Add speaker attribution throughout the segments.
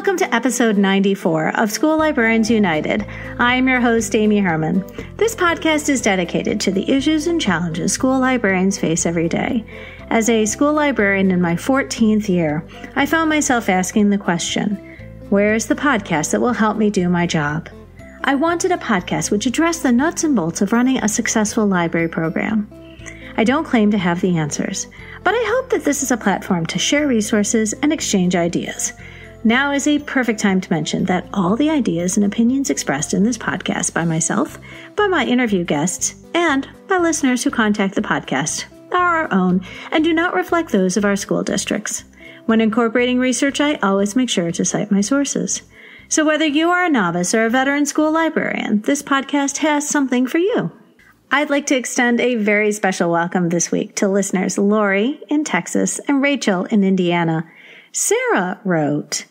Speaker 1: Welcome to episode 94 of School Librarians United. I am your host, Amy Herman. This podcast is dedicated to the issues and challenges school librarians face every day. As a school librarian in my 14th year, I found myself asking the question, where is the podcast that will help me do my job? I wanted a podcast which addressed the nuts and bolts of running a successful library program. I don't claim to have the answers, but I hope that this is a platform to share resources and exchange ideas. Now is a perfect time to mention that all the ideas and opinions expressed in this podcast by myself, by my interview guests, and by listeners who contact the podcast are our own and do not reflect those of our school districts. When incorporating research, I always make sure to cite my sources. So whether you are a novice or a veteran school librarian, this podcast has something for you. I'd like to extend a very special welcome this week to listeners Lori in Texas and Rachel in Indiana. Sarah wrote,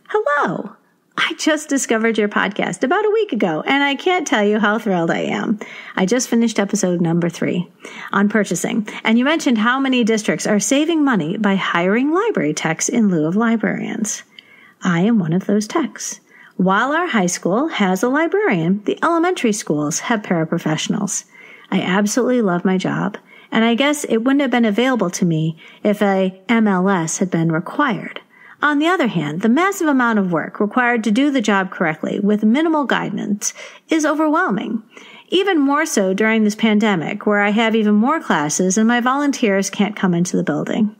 Speaker 1: "Hello, I just discovered your podcast about a week ago, and I can't tell you how thrilled I am. I just finished episode number 3 on purchasing, and you mentioned how many districts are saving money by hiring library techs in lieu of librarians. I am one of those techs. While our high school has a librarian, the elementary schools have paraprofessionals. I absolutely love my job, and I guess it wouldn't have been available to me if a MLS had been required. On the other hand, the massive amount of work required to do the job correctly with minimal guidance is overwhelming. Even more so during this pandemic, where I have even more classes and my volunteers can't come into the building.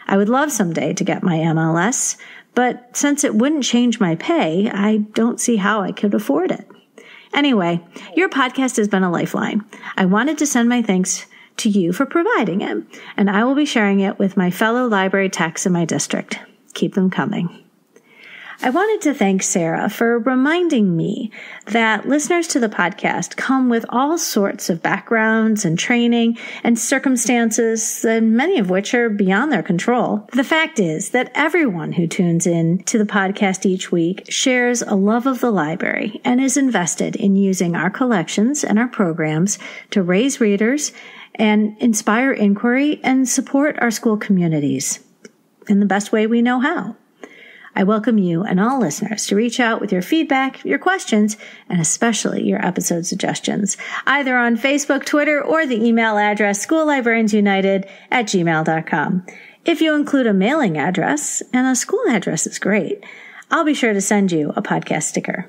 Speaker 1: I would love someday to get my MLS, but since it wouldn't change my pay, I don't see how I could afford it. Anyway, your podcast has been a lifeline. I wanted to send my thanks to you for providing it, and I will be sharing it with my fellow library techs in my district. Keep them coming." I wanted to thank Sarah for reminding me that listeners to the podcast come with all sorts of backgrounds and training and circumstances, and many of which are beyond their control. The fact is that everyone who tunes in to the podcast each week shares a love of the library and is invested in using our collections and our programs to raise readers and inspire inquiry and support our school communities in the best way we know how. I welcome you and all listeners to reach out with your feedback, your questions, and especially your episode suggestions, either on Facebook, Twitter, or the email address schoollibrariansunited@gmail.com. If you include a mailing address, and a school address is great, I'll be sure to send you a podcast sticker.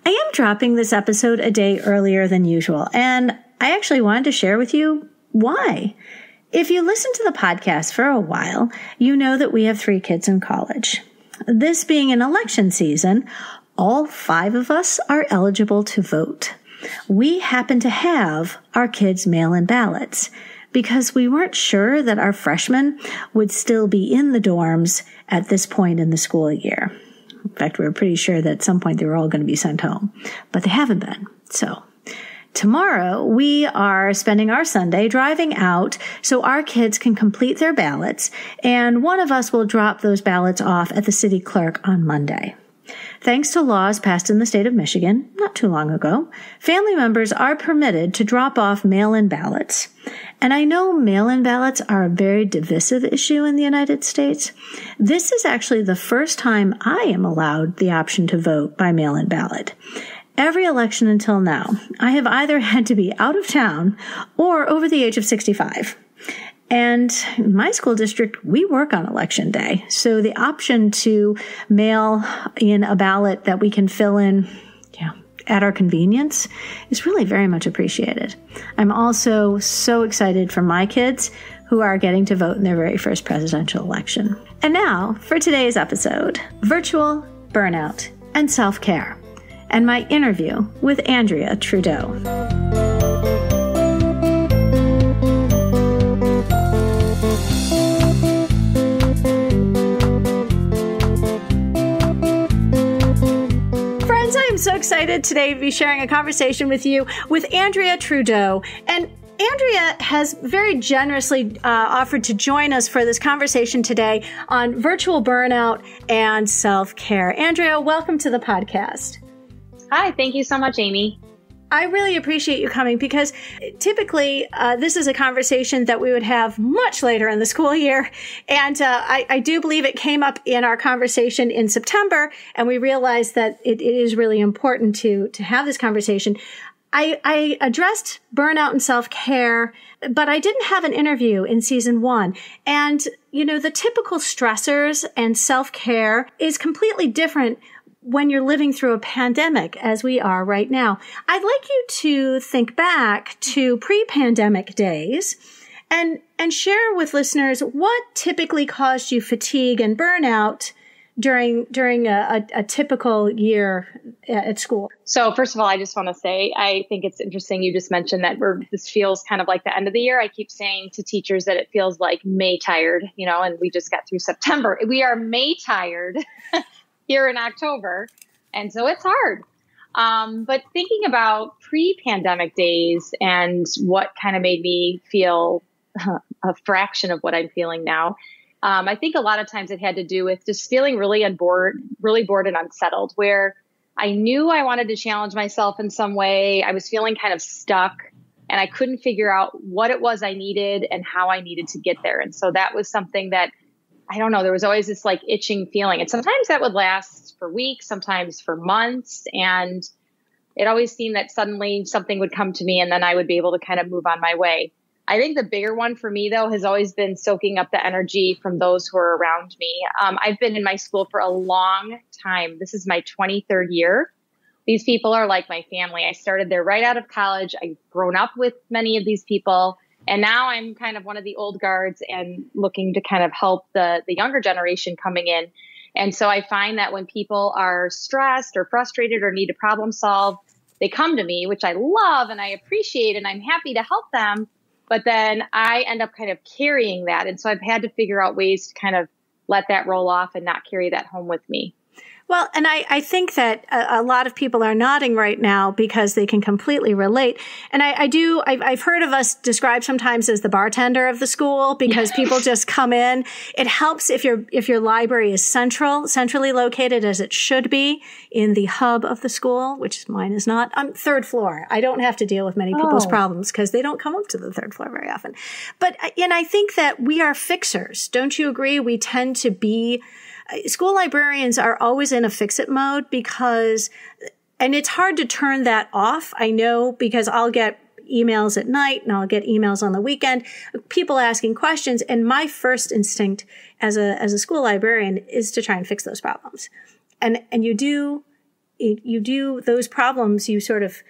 Speaker 1: I am dropping this episode a day earlier than usual, and I actually wanted to share with you why. If you listen to the podcast for a while, you know that we have 3 kids in college. This being an election season, all 5 of us are eligible to vote. We happen to have our kids' mail-in ballots because we weren't sure that our freshmen would still be in the dorms at this point in the school year. In fact, we were pretty sure that at some point they were all going to be sent home, but they haven't been. So tomorrow, we are spending our Sunday driving out so our kids can complete their ballots, and one of us will drop those ballots off at the city clerk on Monday. Thanks to laws passed in the state of Michigan not too long ago, family members are permitted to drop off mail-in ballots. And I know mail-in ballots are a very divisive issue in the United States. This is actually the first time I am allowed the option to vote by mail-in ballot. Every election until now, I have either had to be out of town or over the age of 65. And in my school district, we work on election day. So the option to mail in a ballot that we can fill in at our convenience is really very much appreciated. I'm also so excited for my kids who are getting to vote in their very first presidential election. And now for today's episode, Virtual, Burnout, and Self-Care, and my interview with Andrea Trudeau. Friends, I am so excited today to be sharing a conversation with you with Andrea Trudeau. And Andrea has very generously offered to join us for this conversation today on virtual burnout and self-care. Andrea, welcome to the podcast.
Speaker 2: Hi, thank you so much, Amy.
Speaker 1: I really appreciate you coming because typically this is a conversation that we would have much later in the school year. And I do believe it came up in our conversation in September, and we realized that it is really important to have this conversation. I addressed burnout and self-care, but I didn't have an interview in season 1. And, the typical stressors and self-care is completely different when you're living through a pandemic as we are right now. I'd like you to think back to pre-pandemic days and share with listeners what typically caused you fatigue and burnout during a typical year at school.
Speaker 2: So first of all, I just want to say, I think it's interesting. You just mentioned that this feels kind of like the end of the year. I keep saying to teachers that it feels like May tired, and we just got through September. We are May tired here in October. And so it's hard. But thinking about pre-pandemic days and what kind of made me feel a fraction of what I'm feeling now, I think a lot of times it had to do with just feeling really bored and unsettled, where I knew I wanted to challenge myself in some way. I was feeling kind of stuck and I couldn't figure out what it was I needed and how I needed to get there. And so that was something that, I don't know, there was always this like itching feeling. And sometimes that would last for weeks, sometimes for months. And it always seemed that suddenly something would come to me and then I would be able to kind of move on my way. I think the bigger one for me, though, has always been soaking up the energy from those who are around me. I've been in my school for a long time. This is my 23rd year. These people are like my family. I started there right out of college. I've grown up with many of these people. And now I'm kind of one of the old guards and looking to kind of help the younger generation coming in. And so I find that when people are stressed or frustrated or need to problem solve, they come to me, which I love and I appreciate, and I'm happy to help them. But then I end up kind of carrying that. And so I've had to figure out ways to kind of let that roll off and not carry that home with me.
Speaker 1: Well, and I think that a lot of people are nodding right now because they can completely relate. And I've heard of us described sometimes as the bartender of the school because people just come in. It helps if your library is centrally located as it should be in the hub of the school, which mine is not. I'm third floor. I don't have to deal with many people's problems because they don't come up to the third floor very often. But, and I think that we are fixers. Don't you agree? We tend to be school librarians are always in a fix-it mode and it's hard to turn that off. I know because I'll get emails at night and I'll get emails on the weekend, people asking questions. And my first instinct as a school librarian is to try and fix those problems. And you do those problems, you sort of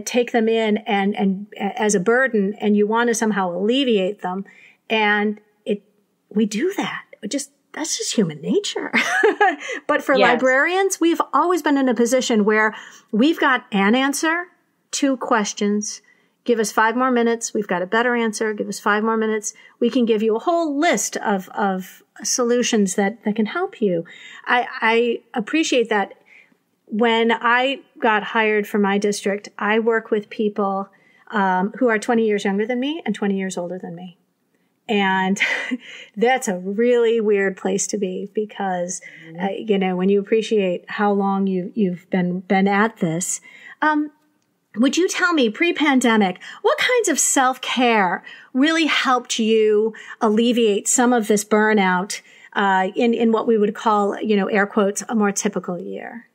Speaker 1: take them in and as a burden and you want to somehow alleviate them. And we do that. That's just human nature. But for librarians, we've always been in a position where we've got an answer, 2 questions. Give us 5 more minutes. We've got a better answer. Give us 5 more minutes. We can give you a whole list of solutions that can help you. I appreciate that. When I got hired for my district, I work with people who are 20 years younger than me and 20 years older than me. And that's a really weird place to be because, when you appreciate how long you've been at this, would you tell me pre-pandemic, what kinds of self-care really helped you alleviate some of this burnout, in what we would call, air quotes, a more typical year?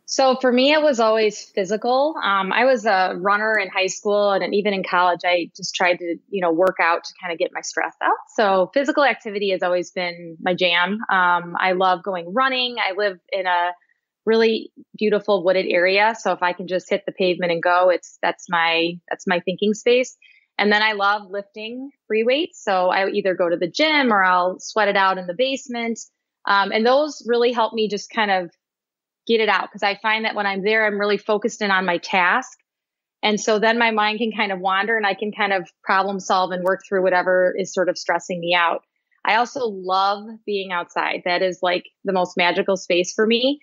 Speaker 2: So for me, it was always physical. I was a runner in high school and even in college, I just tried to, work out to kind of get my stress out. So physical activity has always been my jam. I love going running. I live in a really beautiful wooded area. So if I can just hit the pavement and go, that's my thinking space. And then I love lifting free weights. So I either go to the gym or I'll sweat it out in the basement. And those really help me just kind of get it out. Because I find that when I'm there, I'm really focused in on my task. And so then my mind can kind of wander and I can kind of problem solve and work through whatever is sort of stressing me out. I also love being outside. That is like the most magical space for me.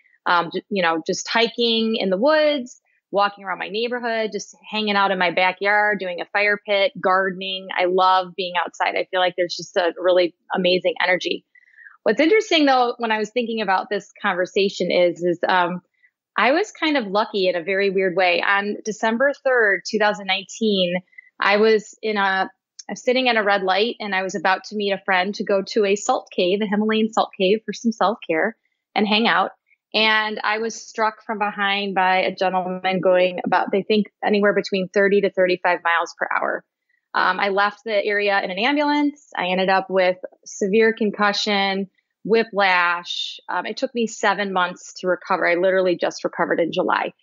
Speaker 2: Just hiking in the woods, walking around my neighborhood, just hanging out in my backyard, doing a fire pit, gardening. I love being outside. I feel like there's just a really amazing energy. What's interesting though, when I was thinking about this conversation is I was kind of lucky in a very weird way. On December 3rd, 2019, I was sitting at a red light and I was about to meet a friend to go to a salt cave, a Himalayan salt cave for some self-care and hang out. And I was struck from behind by a gentleman going about, they think, anywhere between 30 to 35 miles per hour. I left the area in an ambulance. I ended up with severe concussion, whiplash. It took me 7 months to recover. I literally just recovered in July.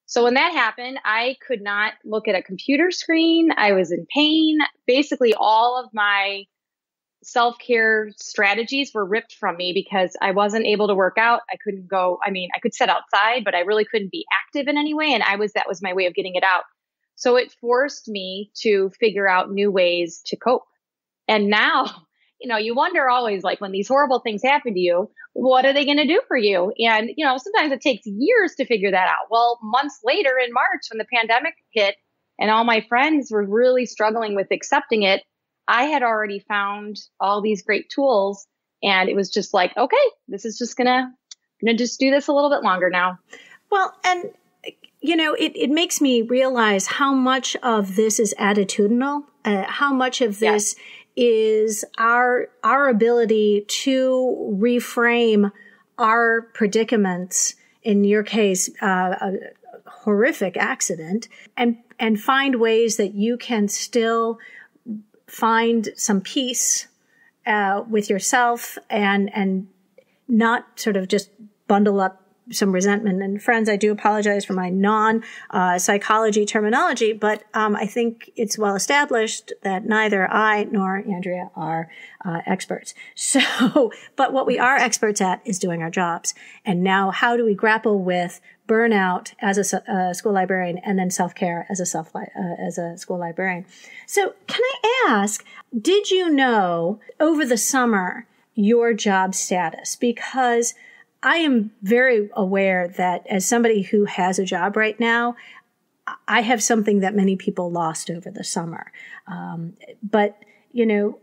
Speaker 2: So when that happened, I could not look at a computer screen. I was in pain. Basically, all of my self-care strategies were ripped from me because I wasn't able to work out. I couldn't go. I mean, I could sit outside, but I really couldn't be active in any way. And that was my way of getting it out. So it forced me to figure out new ways to cope. And now, you wonder always, like, when these horrible things happen to you, what are they going to do for you? And, sometimes it takes years to figure that out. Well, months later in March, when the pandemic hit and all my friends were really struggling with accepting it, I had already found all these great tools. And it was just like, okay, this is just gonna just do this a little bit longer now.
Speaker 1: Well, and it makes me realize how much of this is attitudinal, how much of this is our ability to reframe our predicaments, in your case, a horrific accident, and find ways that you can still find some peace with yourself and not sort of just bundle up some resentment. And friends, I do apologize for my non-psychology terminology, but I think it's well established that neither I nor Andrea are experts. So, but what we are experts at is doing our jobs. And now, how do we grapple with burnout as a school librarian, and then self-care as a school librarian? So, can I ask, did you know over the summer your job status? Because I am very aware that as somebody who has a job right now, I have something that many people lost over the summer. But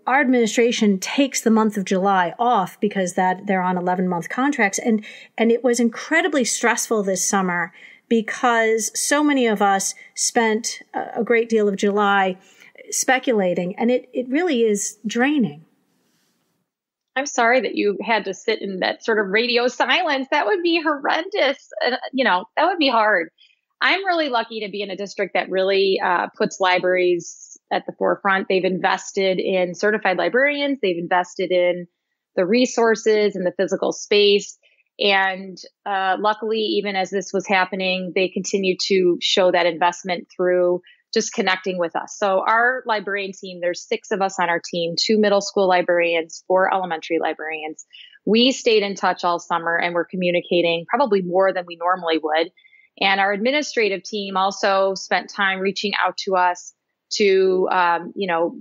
Speaker 1: our administration takes the month of July off because that they're on 11-month contracts. And it was incredibly stressful this summer because so many of us spent a great deal of July speculating, and it really is draining.
Speaker 2: I'm sorry that you had to sit in that sort of radio silence. That would be horrendous. That would be hard. I'm really lucky to be in a district that really puts libraries at the forefront. They've invested in certified librarians. They've invested in the resources and the physical space. And luckily, even as this was happening, they continue to show that investment through just connecting with us. So our librarian team, there's 6 of us on our team, 2 middle school librarians, 4 elementary librarians. We stayed in touch all summer and we're communicating probably more than we normally would. And our administrative team also spent time reaching out to us to,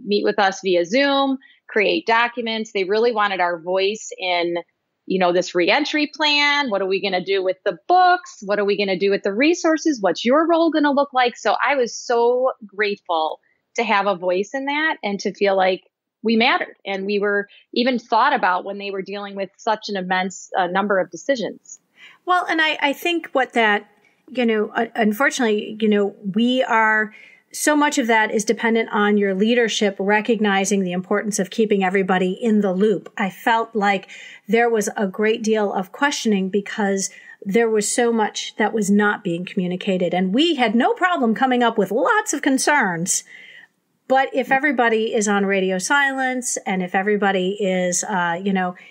Speaker 2: meet with us via Zoom, create documents. They really wanted our voice in this reentry plan. What are we going to do with the books? What are we going to do with the resources? What's your role going to look like? So I was so grateful to have a voice in that and to feel like we mattered. And we were even thought about when they were dealing with such an immense number of decisions.
Speaker 1: Well, and I think what that, unfortunately, we are, so much of that is dependent on your leadership recognizing the importance of keeping everybody in the loop. I felt like there was a great deal of questioning because there was so much that was not being communicated. And we had no problem coming up with lots of concerns. But if everybody is on radio silence and if everybody is,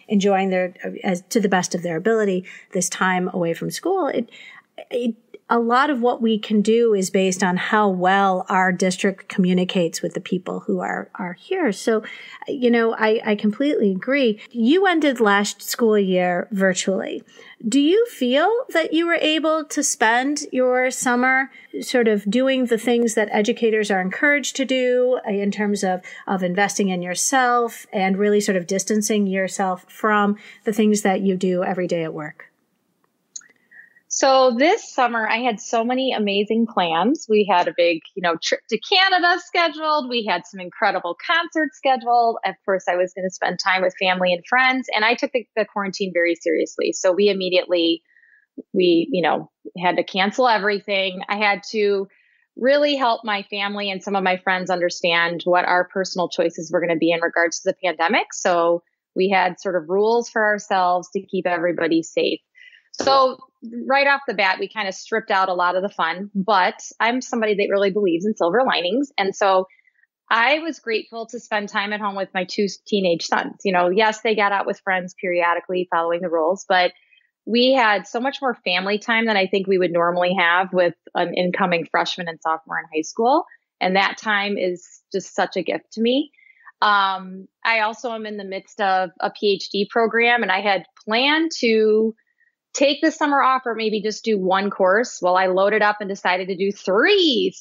Speaker 1: enjoying to the best of their ability, this time away from school, a lot of what we can do is based on how well our district communicates with the people who are here. So, I completely agree. You ended last school year virtually. Do you feel that you were able to spend your summer sort of doing the things that educators are encouraged to do in terms of investing in yourself and really sort of distancing yourself from the things that you do every day at work?
Speaker 2: So this summer, I had so many amazing plans. We had a big, trip to Canada scheduled. We had some incredible concerts scheduled. Of course, I was going to spend time with family and friends, and I took the quarantine very seriously. So we immediately we, had to cancel everything. I had to really help my family and some of my friends understand what our personal choices were going to be in regards to the pandemic. So we had sort of rules for ourselves to keep everybody safe. So right off the bat, we kind of stripped out a lot of the fun, but I'm somebody that really believes in silver linings. And so I was grateful to spend time at home with my 2 teenage sons. Yes, they got out with friends periodically following the rules, but we had so much more family time than I think we would normally have with an incoming freshman and sophomore in high school. And that time is just such a gift to me. I also am in the midst of a PhD program, and I had planned to take the summer off or maybe just do 1 course. Well, I loaded up and decided to do 3.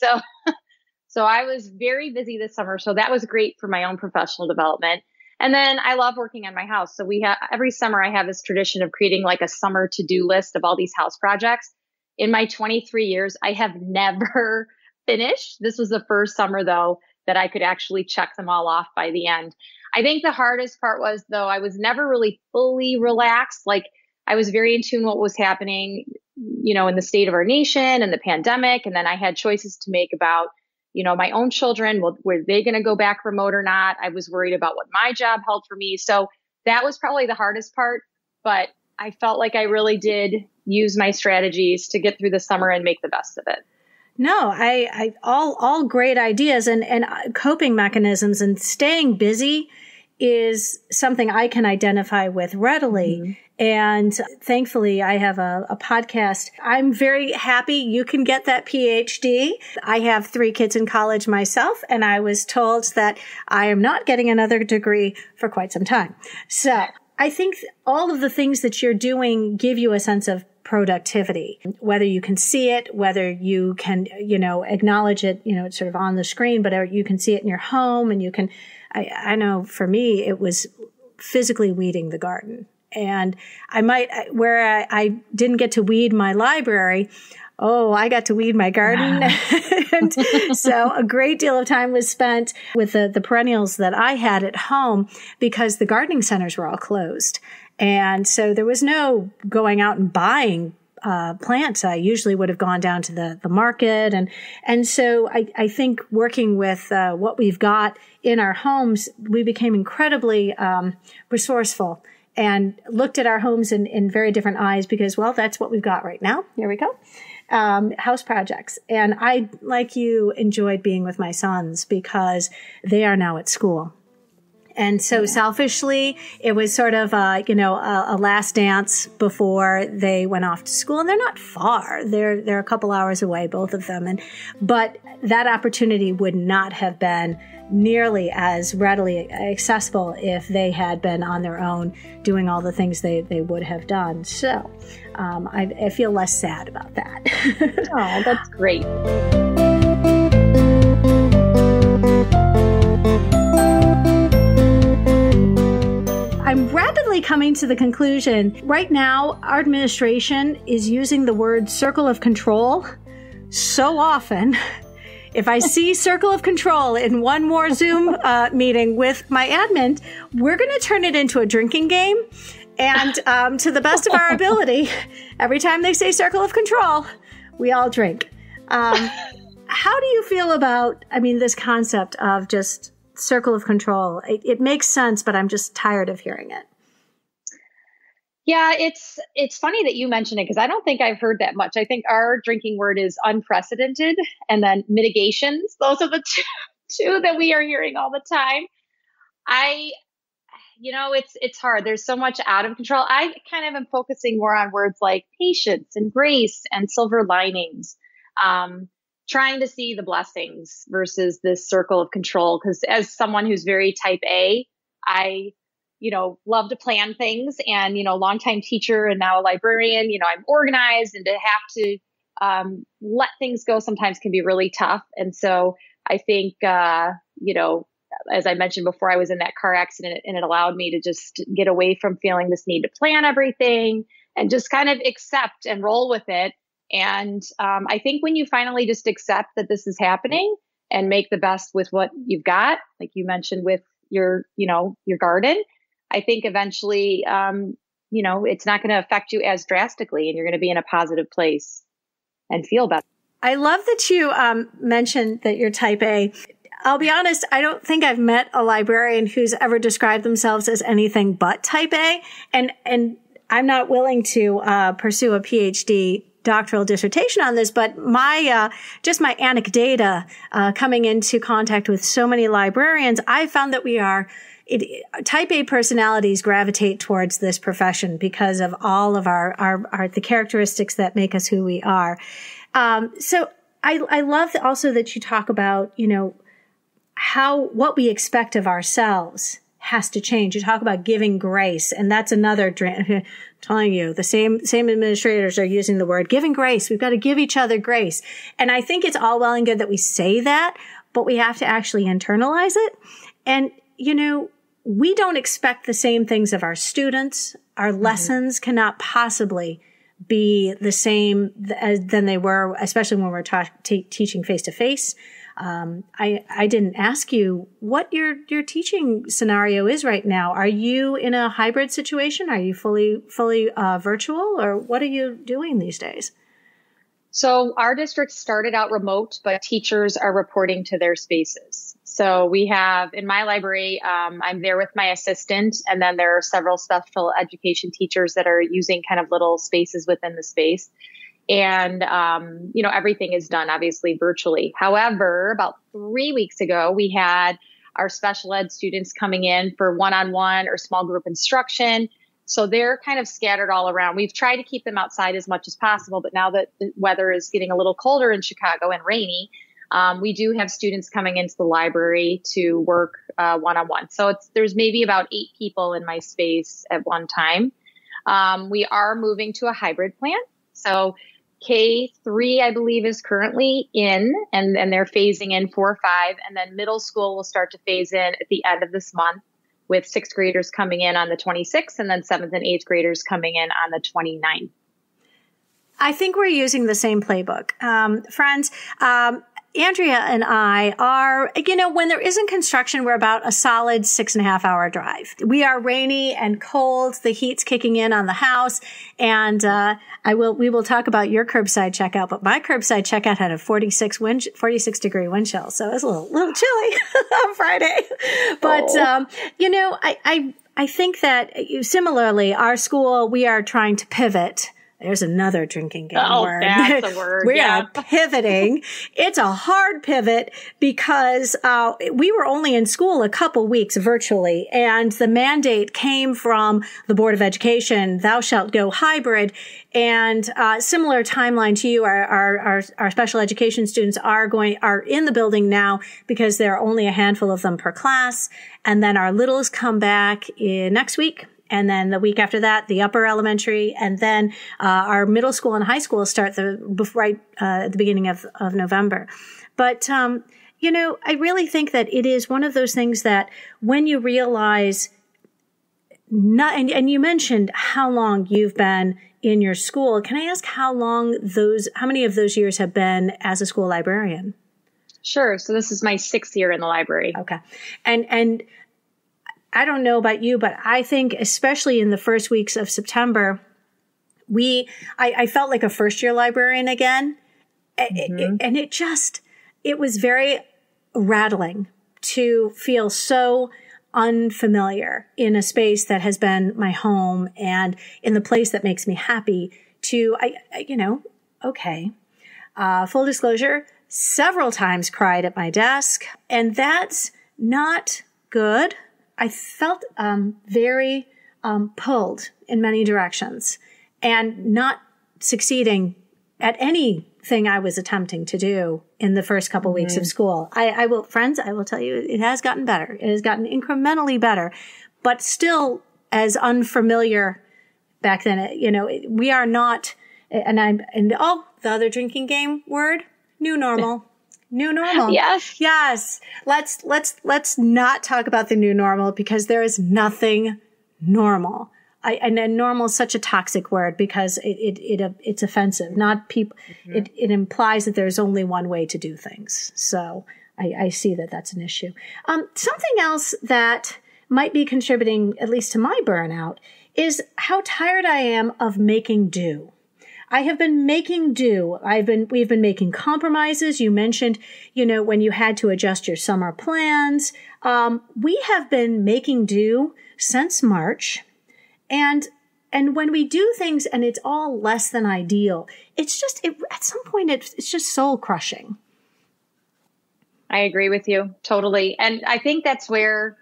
Speaker 2: So I was very busy this summer. So that was great for my own professional development. And then I love working on my house. So every summer I have this tradition of creating like a summer to-do list of all these house projects. In my 23 years, I have never finished. This was the first summer though, that I could actually check them all off by the end. I think the hardest part was though, I was never really fully relaxed. Like I was very in tune with what was happening, in the state of our nation and the pandemic. And then I had choices to make about my own children, were they going to go back remote or not? I was worried about what my job held for me. So that was probably the hardest part, but I felt like I really did use my strategies to get through the summer and make the best of it.
Speaker 1: No, I all great ideas and coping mechanisms, and staying busy is something I can identify with readily. Mm-hmm. And thankfully, I have a podcast. I'm very happy you can get that PhD. I have 3 kids in college myself, and I was told that I am not getting another degree for quite some time. So I think all of the things that you're doing give you a sense of productivity, whether you can see it, whether you can, acknowledge it, it's sort of on the screen, but you can see it in your home, and you can, I know for me, it was physically weeding the garden. And where I didn't get to weed my library, I got to weed my garden. And so a great deal of time was spent with the perennials that I had at home, because the gardening centers were all closed. And so there was no going out and buying plants. I usually would have gone down to the market. And so I think working with what we've got in our homes, we became incredibly resourceful and looked at our homes in very different eyes, because, well, that's what we've got right now. Here we go. House projects. And I, like you, enjoyed being with my sons because they are now at school. And so selfishly, it was sort of, a last dance before they went off to school. And they're not far. They're a couple hours away, both of them. But that opportunity would not have been nearly as readily accessible if they had been on their own doing all the things they would have done. So I feel less sad about that.
Speaker 2: Oh, that's great.
Speaker 1: I'm rapidly coming to the conclusion. Right now, our administration is using the word circle of control so often. If I see circle of control in one more Zoom meeting with my admin, we're going to turn it into a drinking game. And to the best of our ability, every time they say circle of control, we all drink. How do you feel about, this concept of just circle of control? It makes sense, but I'm just tired of hearing it.
Speaker 2: Yeah, it's funny that you mentioned it, because I don't think I've heard that much. I think our drinking word is unprecedented, and then mitigations. Those are the two that we are hearing all the time. It's hard. There's so much out of control. I kind of am focusing more on words like patience and grace and silver linings, trying to see the blessings versus this circle of control. Because as someone who's very type A, I love to plan things, and, longtime teacher and now a librarian, I'm organized, and to have to let things go sometimes can be really tough. And so I think, as I mentioned before, I was in that car accident, and it allowed me to just get away from feeling this need to plan everything and just kind of accept and roll with it. And I think when you finally just accept that this is happening and make the best with what you've got, like you mentioned with your garden, I think eventually it's not going to affect you as drastically, and you're going to be in a positive place and feel better.
Speaker 1: I love that you mentioned that you're type A. I'll be honest, I don't think I've met a librarian who's ever described themselves as anything but type A. And I'm not willing to pursue a PhD doctoral dissertation on this, but my anecdata coming into contact with so many librarians, I found that type A personalities gravitate towards this profession because of all of the characteristics that make us who we are. So I love also that you talk about, what we expect of ourselves has to change. You talk about giving grace, and that's another, telling you, the same administrators are using the word giving grace. We've got to give each other grace. And I think it's all well and good that we say that, but we have to actually internalize it. And, we don't expect the same things of our students. Our lessons cannot possibly be the same than they were, especially when we're teaching face to face. I didn't ask you what your teaching scenario is right now. Are you in a hybrid situation? Are you fully virtual, or what are you doing these days?
Speaker 2: So our district started out remote, but teachers are reporting to their spaces. So we have, in my library, I'm there with my assistant, and then there are several special education teachers that are using kind of little spaces within the space. And, everything is done obviously virtually. However, about 3 weeks ago, we had our special ed students coming in for one-on-one or small group instruction. So they're kind of scattered all around. We've tried to keep them outside as much as possible, but now that the weather is getting a little colder in Chicago and rainy, we do have students coming into the library to work one-on-one. So there's maybe about 8 people in my space at one time. We are moving to a hybrid plan. So K3, I believe, is currently in, and they're phasing in 4 or 5. And then middle school will start to phase in at the end of this month, with 6th graders coming in on the 26th, and then 7th and 8th graders coming in on the 29th.
Speaker 1: I think we're using the same playbook. Friends, Andrea and I are, when there isn't construction, we're about a solid 6.5 hour drive. We are rainy and cold. The heat's kicking in on the house. And, we will talk about your curbside checkout, but my curbside checkout had a 46 degree wind chill. So it was a little chilly on Friday. But, I think that similarly, our school, we are trying to pivot. There's another drinking game word.
Speaker 2: That's a word.
Speaker 1: We are pivoting. It's a hard pivot because we were only in school a couple weeks virtually, and the mandate came from the Board of Education, thou shalt go hybrid. And similar timeline to you, our special education students are in the building now because there are only a handful of them per class. And then our littles come back next week. And then the week after that, the upper elementary, and then our middle school and high school start right at the beginning of November. But I really think that it is one of those things that when you realize, and you mentioned how long you've been in your school. Can I ask how many of those years have been as a school librarian?
Speaker 2: Sure. So this is my 6th year in the library.
Speaker 1: Okay, and I don't know about you, but I think especially in the first weeks of September, I felt like a first year librarian again. And it was very rattling to feel so unfamiliar in a space that has been my home and in the place that makes me happy full disclosure, several times cried at my desk, and that's not good. I felt very pulled in many directions and not succeeding at anything I was attempting to do in the first couple weeks of school. I will tell you, it has gotten better. It has gotten incrementally better, but still as unfamiliar back then. We are not, the other drinking game word, new normal. New normal.
Speaker 2: Yes.
Speaker 1: Yes. Let's not talk about the new normal because there is nothing normal. And normal is such a toxic word because it's offensive. Not people. It implies that there's only one way to do things. So I see that that's an issue. Something else that might be contributing, at least to my burnout, is how tired I am of making do. I have been making do. We've been making compromises. You mentioned, when you had to adjust your summer plans. We have been making do since March. And when we do things and it's all less than ideal, at some point, it's just soul crushing.
Speaker 2: I agree with you totally. And I think that's where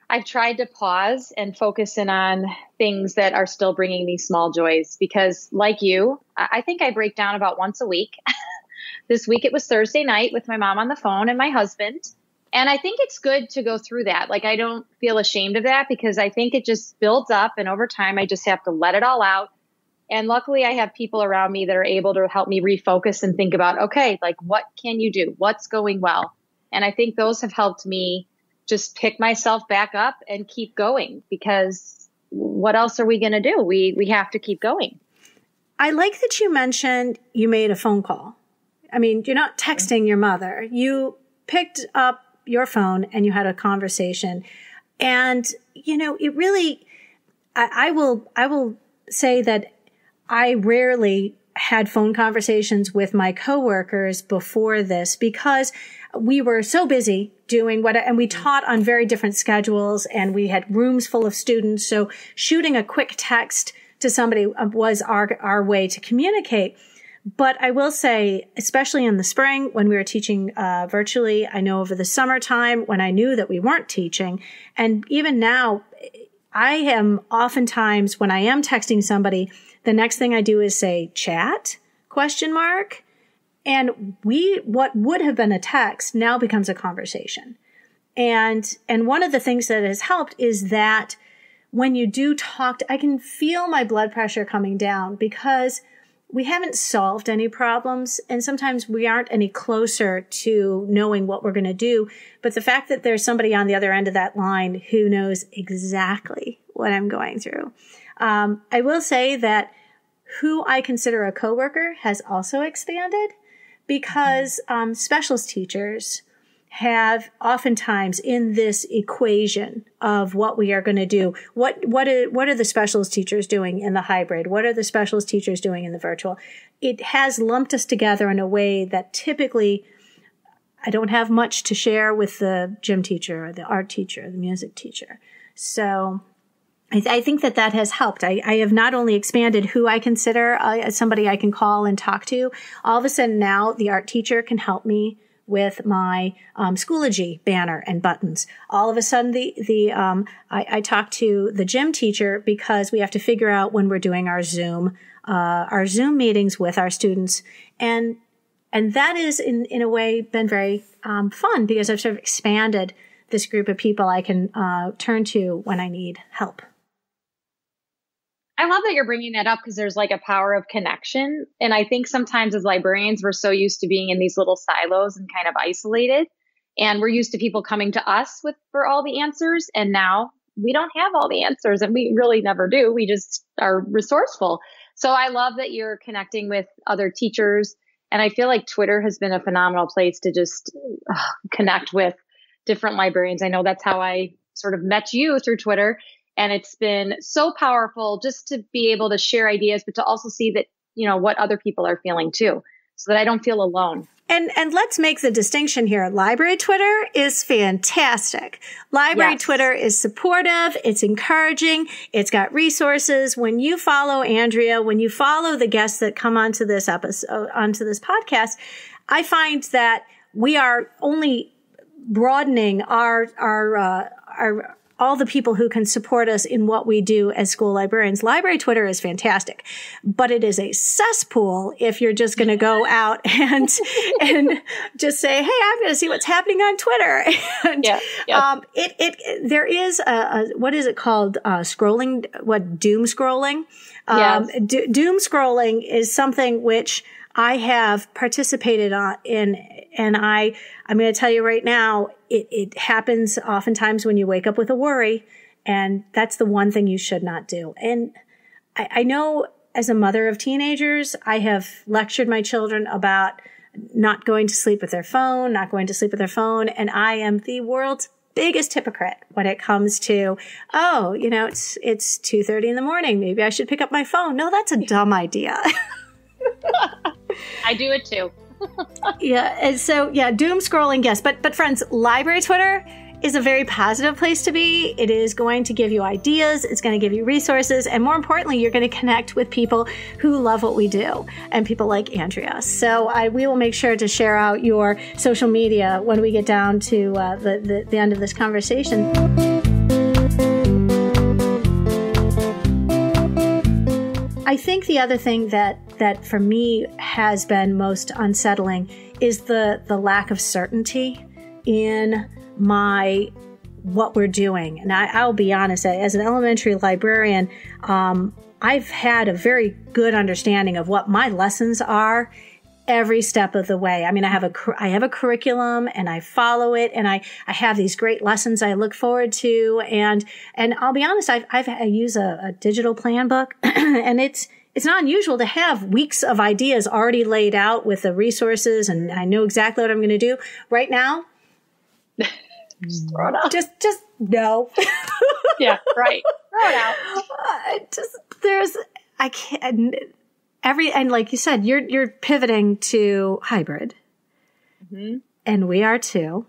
Speaker 2: I've tried to pause and focus in on things that are still bringing me small joys, because like you, I think I break down about once a week. This week, it was Thursday night with my mom on the phone and my husband. And I think it's good to go through that. Like, I don't feel ashamed of that, because I think it just builds up, and over time, I just have to let it all out. And luckily, I have people around me that are able to help me refocus and think about, okay, like, what can you do? What's going well? And I think those have helped me just pick myself back up and keep going, because what else are we going to do? We have to keep going.
Speaker 1: I like that you mentioned you made a phone call. I mean, you're not texting your mother. You picked up your phone and you had a conversation. And, it really, I will say that I rarely had phone conversations with my coworkers before this, because we were so busy doing and we taught on very different schedules, and we had rooms full of students. So shooting a quick text to somebody was our way to communicate. But I will say, especially in the spring when we were teaching virtually, I know over the summertime when I knew that we weren't teaching, and even now, I am oftentimes, when I am texting somebody, the next thing I do is say chat ? And what would have been a text now becomes a conversation. And one of the things that has helped is that when you do talk, I can feel my blood pressure coming down, because we haven't solved any problems, and sometimes we aren't any closer to knowing what we're going to do. But the fact that there's somebody on the other end of that line who knows exactly what I'm going through. I will say that who I consider a coworker has also expanded, because specialist teachers have oftentimes in this equation of what we are going to do. What are the specialist teachers doing in the hybrid? What are the specialist teachers doing in the virtual? It has lumped us together in a way that typically I don't have much to share with the gym teacher or the art teacher or the music teacher. So I think that has helped. I have not only expanded who I consider as somebody I can call and talk to. All of a sudden now the art teacher can help me with my Schoology banner and buttons. All of a sudden, I talk to the gym teacher, because we have to figure out when we're doing our Zoom meetings with our students, and that is in a way been very fun, because I've sort of expanded this group of people I can turn to when I need help.
Speaker 2: I love that you're bringing that up, because there's like a power of connection. And I think sometimes as librarians, we're so used to being in these little silos and kind of isolated. And we're used to people coming to us for all the answers. And now we don't have all the answers, and we really never do. We just are resourceful. So I love that you're connecting with other teachers. And I feel like Twitter has been a phenomenal place to just connect with different librarians. I know that's how I sort of met you, through Twitter. And it's been so powerful just to be able to share ideas, but to also see that, what other people are feeling too, so that I don't feel alone.
Speaker 1: And let's make the distinction here. Library Twitter is fantastic. Library Twitter is supportive. It's encouraging. It's got resources. When you follow Andrea, when you follow the guests that come onto this episode, onto this podcast, I find that we are only broadening our all the people who can support us in what we do as school librarians. Library Twitter is fantastic, but it is a cesspool if you're just going to go out and just say, "Hey, I'm going to see what's happening on Twitter." And there is what is it called? Scrolling? What, doom scrolling? Doom scrolling is something which I have participated in, and I'm going to tell you right now, it happens oftentimes when you wake up with a worry, and that's the one thing you should not do. And I know as a mother of teenagers, I have lectured my children about not going to sleep with their phone, and I am the world's biggest hypocrite when it comes to, oh, it's 2:30 in the morning. Maybe I should pick up my phone. No, that's a dumb idea.
Speaker 2: I do it too.
Speaker 1: Yeah. And so, doom scrolling, yes. But friends, library Twitter is a very positive place to be. It is going to give you ideas. It's going to give you resources. And more importantly, you're going to connect with people who love what we do and people like Andrea. So we will make sure to share out your social media when we get down to the end of this conversation. I think the other thing that for me has been most unsettling is the lack of certainty in what we're doing. And I'll be honest, as an elementary librarian, I've had a very good understanding of what my lessons are every step of the way. I mean, I have a curriculum and I follow it, and I have these great lessons I look forward to. And I'll be honest, I use a digital plan book and it's not unusual to have weeks of ideas already laid out with the resources, and I know exactly what I'm going to do. Right now,
Speaker 2: just throw it out.
Speaker 1: Just no.
Speaker 2: Yeah, right. Throw it out. And like you said, you're pivoting to hybrid, and we are too.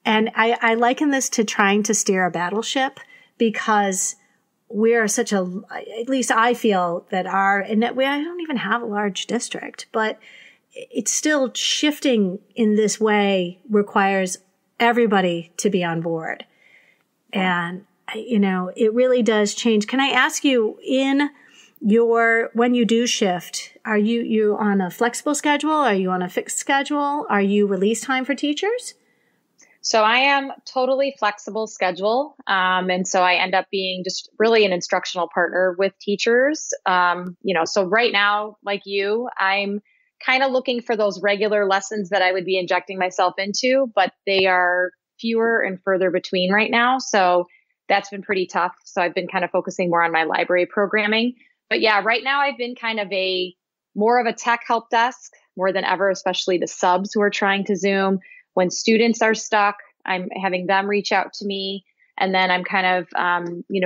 Speaker 2: And I liken this to trying to steer a battleship, because we are such at least I feel that I don't even have a large district, but it's still shifting in this way requires everybody to be on board. And, it really does change. Can I ask you, when you do shift, are you on a flexible schedule? Are you on a fixed schedule? Are you release time for teachers? So I am totally flexible schedule. And so I end up being just really an instructional partner with teachers. So right now, like you, I'm kind of looking for those regular lessons that I would be injecting myself into, but they are fewer and further between right now. So that's been pretty tough. So I've been kind of focusing more on my library programming. But yeah, right now I've been kind of more of a tech help desk more than ever, especially the subs who are trying to Zoom. When students are stuck, I'm having them reach out to me. And then I'm kind of,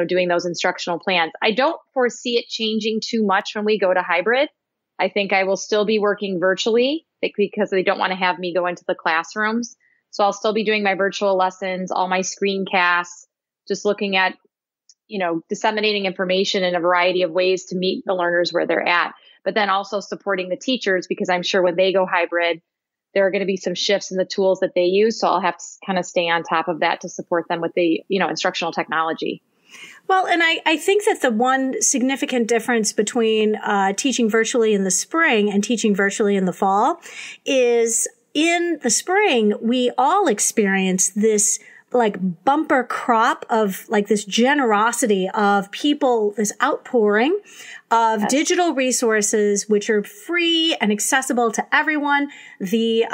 Speaker 2: doing those instructional plans. I don't foresee it changing too much when we go to hybrid. I think I will still be working virtually because they don't want to have me go into the classrooms. So I'll still be doing my virtual lessons, all my screencasts, just looking at, disseminating information in a variety of ways to meet the learners where they're at, but then also supporting the teachers, because I'm sure when they go hybrid, there are going to be some shifts in the tools that they use. So I'll have to kind of stay on top of that to support them with the, instructional technology.
Speaker 1: Well, and I think that the one significant difference between teaching virtually in the spring and teaching virtually in the fall is in the spring, we all experience this like bumper crop of like this generosity of people, this outpouring of digital resources, which are free and accessible to everyone. The,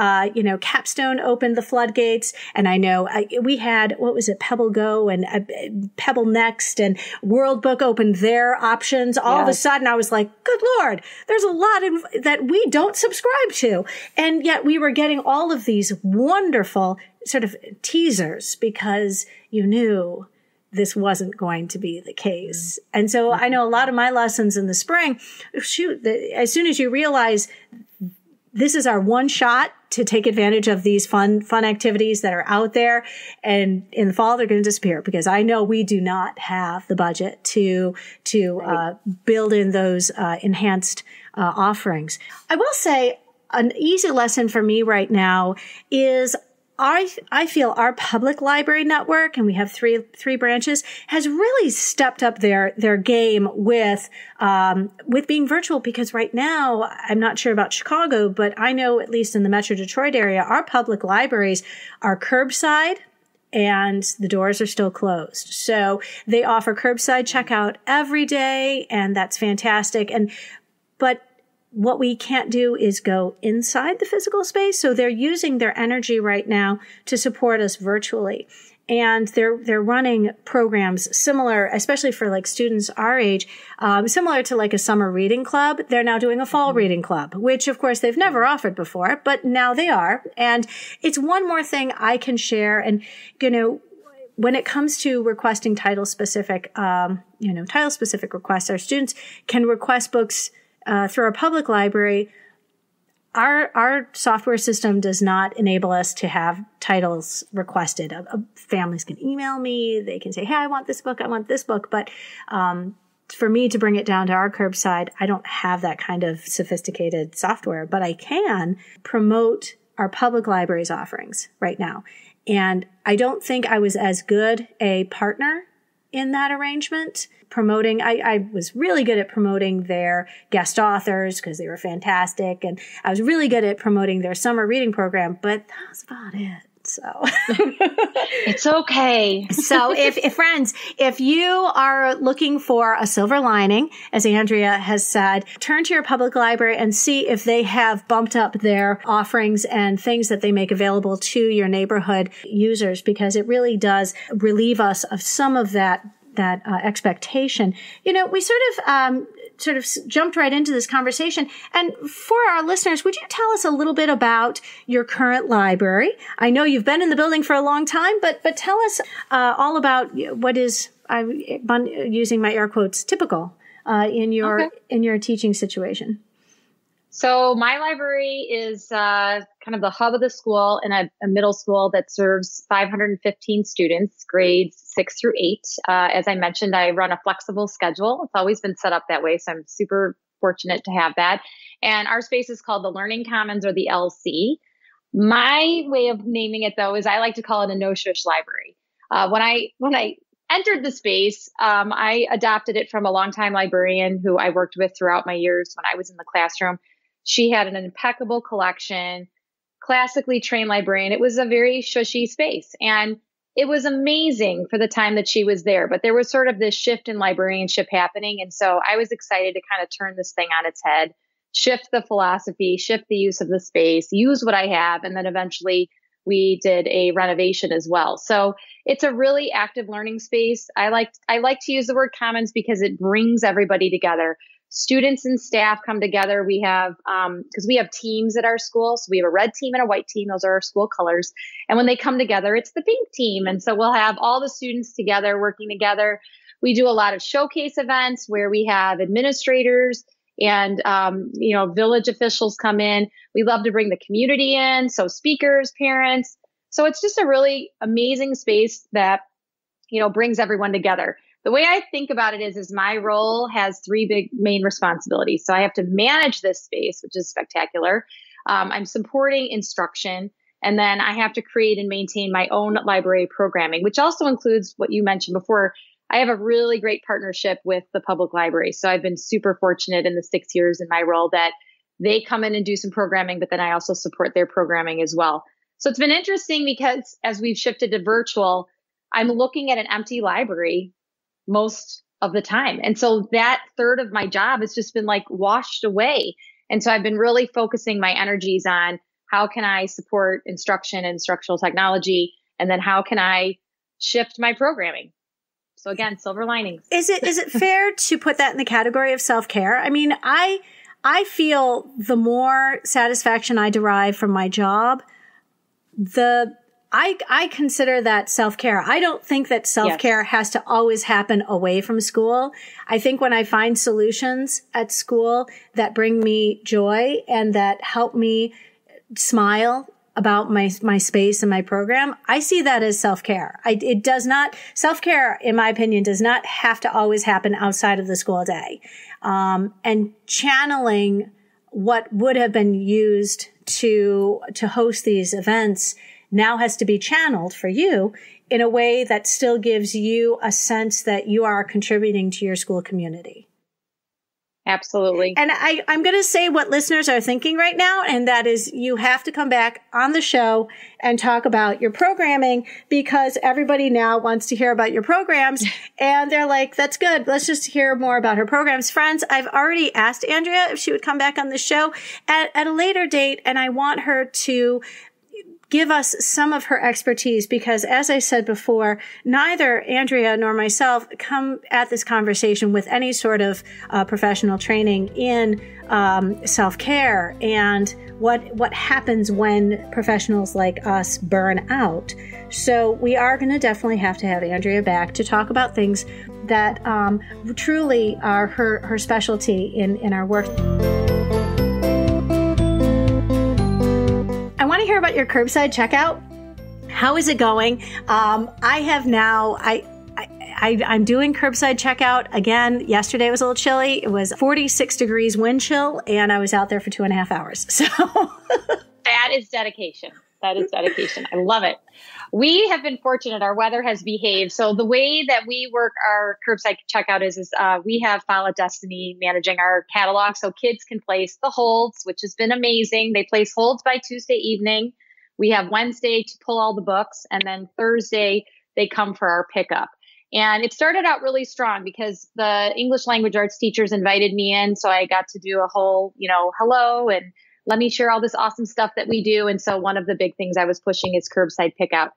Speaker 1: Capstone opened the floodgates. And I know we had, Pebble Go and Pebble Next, and World Book opened their options. All of a sudden I was like, good Lord, there's a lot that we don't subscribe to. And yet we were getting all of these wonderful sort of teasers because you knew this wasn't going to be the case. And so I know a lot of my lessons in the spring, as soon as you realize this is our one shot to take advantage of these fun activities that are out there, and in the fall, they're going to disappear because I know we do not have the budget to build in those enhanced offerings. I will say an easy lesson for me right now is I feel our public library network, and we have three branches, has really stepped up their game with being virtual, because right now, I'm not sure about Chicago, but I know at least in the Metro Detroit area, our public libraries are curbside and the doors are still closed. So they offer curbside checkout every day, and that's fantastic. But what we can't do is go inside the physical space. So they're using their energy right now to support us virtually. And they're running programs similar, especially for like students our age, similar to like a summer reading club. They're now doing a fall reading club, which of course they've never offered before, but now they are. And it's one more thing I can share. And, when it comes to requesting title-specific requests, our students can request books through our public library. Our software system does not enable us to have titles requested. Families can email me. They can say, hey, I want this book. But for me to bring it down to our curbside, I don't have that kind of sophisticated software. But I can promote our public library's offerings right now. And I don't think I was as good a partner in that arrangement. I was really good at promoting their guest authors because they were fantastic. And I was really good at promoting their summer reading program, but that was about it. So
Speaker 2: it's okay.
Speaker 1: So if you are looking for a silver lining, as Andrea has said, turn to your public library and see if they have bumped up their offerings and things that they make available to your neighborhood users, because it really does relieve us of some of that expectation. We sort of jumped right into this conversation. And for our listeners, would you tell us a little bit about your current library? I know you've been in the building for a long time, but tell us all about what is, I'm using my air quotes, typical in your teaching situation.
Speaker 2: So my library is kind of the hub of the school in a middle school that serves 515 students, grades 6 through 8. As I mentioned, I run a flexible schedule. It's always been set up that way, so I'm super fortunate to have that. And our space is called the Learning Commons, or the LC. My way of naming it, though, is I like to call it a no-shush library. When I entered the space, I adopted it from a longtime librarian who I worked with throughout my years when I was in the classroom. She had an impeccable collection, classically trained librarian. It was a very shushy space, and it was amazing for the time that she was there. But there was sort of this shift in librarianship happening. And so I was excited to kind of turn this thing on its head, shift the philosophy, shift the use of the space, use what I have. And then eventually we did a renovation as well. So it's a really active learning space. I like to use the word commons because it brings everybody together. Students and staff come together. We have, because we have teams at our school. So we have a red team and a white team. Those are our school colors. And when they come together, it's the pink team. And so we'll have all the students together, working together. We do a lot of showcase events where we have administrators and, village officials come in. We love to bring the community in. So speakers, parents. So it's just a really amazing space that, brings everyone together. The way I think about it is my role has 3 big main responsibilities. So I have to manage this space, which is spectacular. I'm supporting instruction, and then I have to create and maintain my own library programming, which also includes what you mentioned before. I have a really great partnership with the public library. So I've been super fortunate in the 6 years in my role that they come in and do some programming, but then I also support their programming as well. So it's been interesting because as we've shifted to virtual, I'm looking at an empty library most of the time. And so that third of my job has just been like washed away. And so I've been really focusing my energies on how can I support instruction and instructional technology? And then how can I shift my programming? So again, silver linings.
Speaker 1: Is it fair to put that in the category of self-care? I mean, I feel the more satisfaction I derive from my job, I consider that self-care. I don't think that self-care has to always happen away from school. I think when I find solutions at school that bring me joy and that help me smile about my space and my program, I see that as self-care. Self-care, in my opinion, does not have to always happen outside of the school day. And channeling what would have been used to host these events now has to be channeled for you in a way that still gives you a sense that you are contributing to your school community.
Speaker 2: Absolutely.
Speaker 1: And I'm going to say what listeners are thinking right now, and that is you have to come back on the show and talk about your programming, because everybody now wants to hear about your programs, and they're like, that's good. Let's just hear more about her programs. Friends, I've already asked Andrea if she would come back on the show at a later date, and I want her to give us some of her expertise, because as I said before, neither Andrea nor myself come at this conversation with any sort of professional training in self-care and what happens when professionals like us burn out. So we are going to definitely have to have Andrea back to talk about things that truly are her specialty in our work. I want to hear about your curbside checkout. How is it going? I'm doing curbside checkout again. Yesterday was a little chilly. It was 46 degrees wind chill, and I was out there for 2.5 hours. So
Speaker 2: that is dedication. That is dedication. I love it. We have been fortunate. Our weather has behaved. So the way that we work our curbside checkout is we have File a Destiny managing our catalog. So kids can place the holds, which has been amazing. They place holds by Tuesday evening. We have Wednesday to pull all the books. And then Thursday, they come for our pickup. And it started out really strong because the English language arts teachers invited me in. So I got to do a whole, hello and let me share all this awesome stuff that we do. And so one of the big things I was pushing is curbside pickup.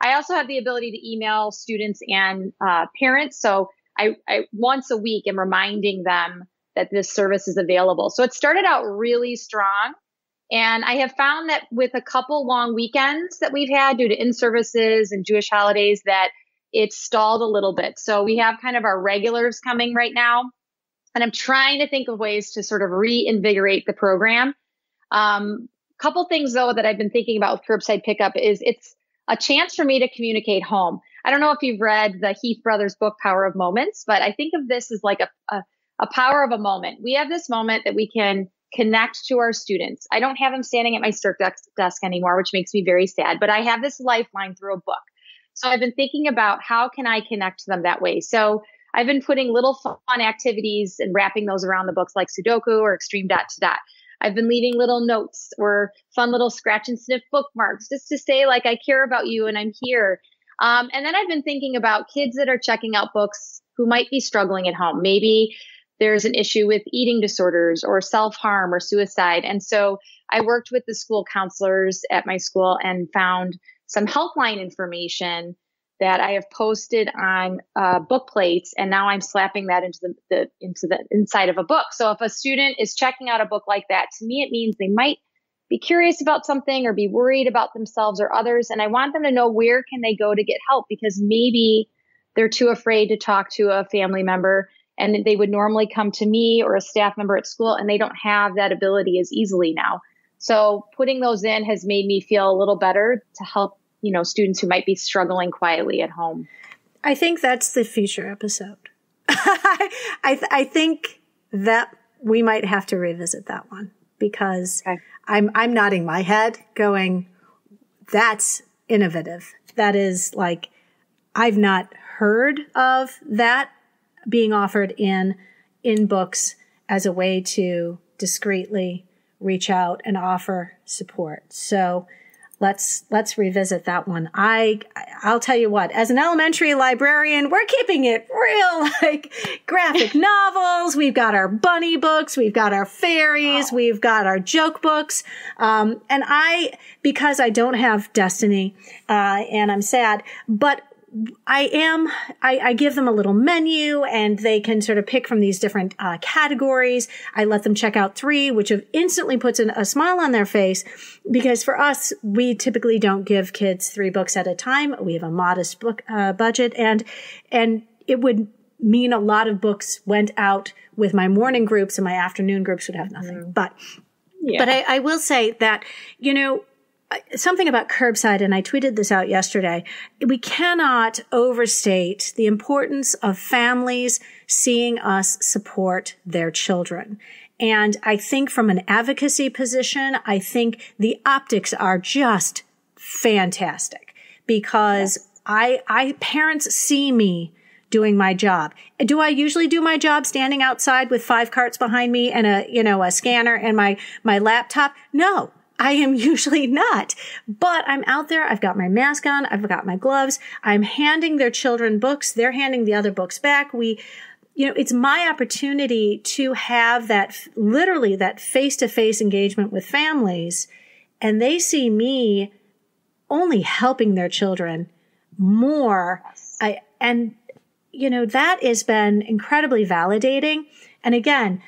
Speaker 2: I also have the ability to email students and parents. So I once a week am reminding them that this service is available. So it started out really strong. And I have found that with a couple long weekends that we've had due to in-services and Jewish holidays that it's stalled a little bit. So we have kind of our regulars coming right now. And I'm trying to think of ways to sort of reinvigorate the program. Couple things, though, that I've been thinking about with curbside pickup is it's a chance for me to communicate home. I don't know if you've read the Heath Brothers book, Power of Moments, but I think of this as like a power of a moment. We have this moment that we can connect to our students. I don't have them standing at my circ desk anymore, which makes me very sad, but I have this lifeline through a book. So I've been thinking about how can I connect to them that way. So I've been putting little fun activities and wrapping those around the books like Sudoku or Extreme Dot to Dot. I've been leaving little notes or fun little scratch and sniff bookmarks just to say like, I care about you and I'm here. And then I've been thinking about kids that are checking out books who might be struggling at home. Maybe there's an issue with eating disorders or self-harm or suicide. And so I worked with the school counselors at my school and found some helpline information that I have posted on book plates, and now I'm slapping that into the inside of a book. So if a student is checking out a book like that, to me it means they might be curious about something or be worried about themselves or others, and I want them to know where can they go to get help, because maybe they're too afraid to talk to a family member, and they would normally come to me or a staff member at school, and they don't have that ability as easily now. So putting those in has made me feel a little better to help students who might be struggling quietly at home.
Speaker 1: I think that's the future episode. I think that we might have to revisit that one, because okay. I'm nodding my head going, that's innovative. That is like, I've not heard of that being offered in books as a way to discreetly reach out and offer support. So let's revisit that one. I'll tell you what, as an elementary librarian, we're keeping it real, like graphic novels. We've got our bunny books. We've got our fairies. We've got our joke books. And because I don't have Destiny, and I'm sad, but I give them a little menu and they can sort of pick from these different categories. I let them check out 3, which instantly puts a smile on their face, because for us, we typically don't give kids 3 books at a time. We have a modest book budget, and it would mean a lot of books went out with my morning groups, and my afternoon groups would have nothing. But I will say that, something about curbside, and I tweeted this out yesterday, we cannot overstate the importance of families seeing us support their children. And I think from an advocacy position, I think the optics are just fantastic, because parents see me doing my job. Do I usually do my job standing outside with 5 carts behind me and a scanner and my laptop? No. I am usually not, but I'm out there. I've got my mask on. I've got my gloves. I'm handing their children books. They're handing the other books back. It's my opportunity to have literally that face-to-face engagement with families, and they see me only helping their children more. And that has been incredibly validating. And again,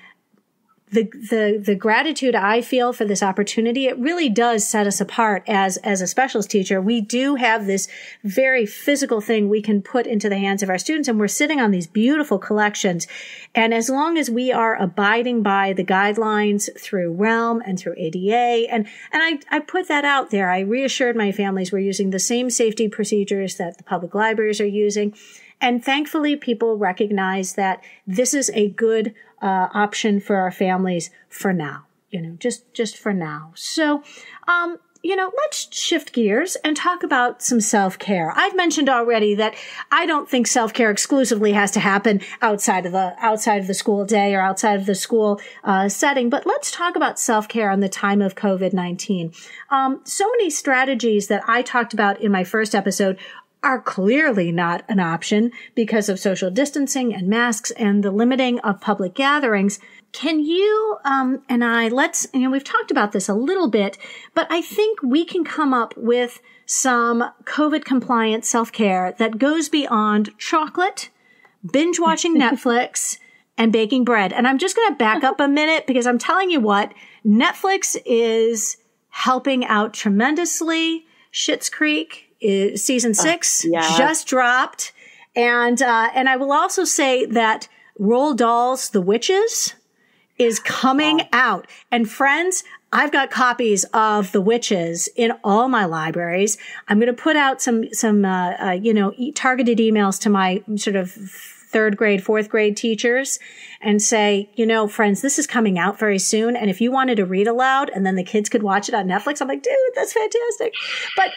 Speaker 1: the gratitude I feel for this opportunity, it really does set us apart as a specialist teacher. We do have this very physical thing we can put into the hands of our students, and we're sitting on these beautiful collections. And as long as we are abiding by the guidelines through Realm and through ADA, and I put that out there, I reassured my families we're using the same safety procedures that the public libraries are using. And thankfully, people recognize that this is a good option for our families for now, just for now. So, let's shift gears and talk about some self-care. I've mentioned already that I don't think self-care exclusively has to happen outside of the school day or outside of the school setting. But let's talk about self-care in the time of COVID-19. So many strategies that I talked about in my first episode are clearly not an option because of social distancing and masks and the limiting of public gatherings. Can you we've talked about this a little bit, but I think we can come up with some COVID-compliant self-care that goes beyond chocolate, binge watching Netflix, and baking bread. And I'm just going to back up a minute because I'm telling you what, Netflix is helping out tremendously. Schitt's Creek season 6 just dropped. And I will also say that Roald Dahl's The Witches is coming out. And friends, I've got copies of The Witches in all my libraries. I'm going to put out some targeted emails to my sort of third grade, fourth grade teachers and say, friends, this is coming out very soon. And if you wanted to read aloud and then the kids could watch it on Netflix, I'm like, dude, that's fantastic. But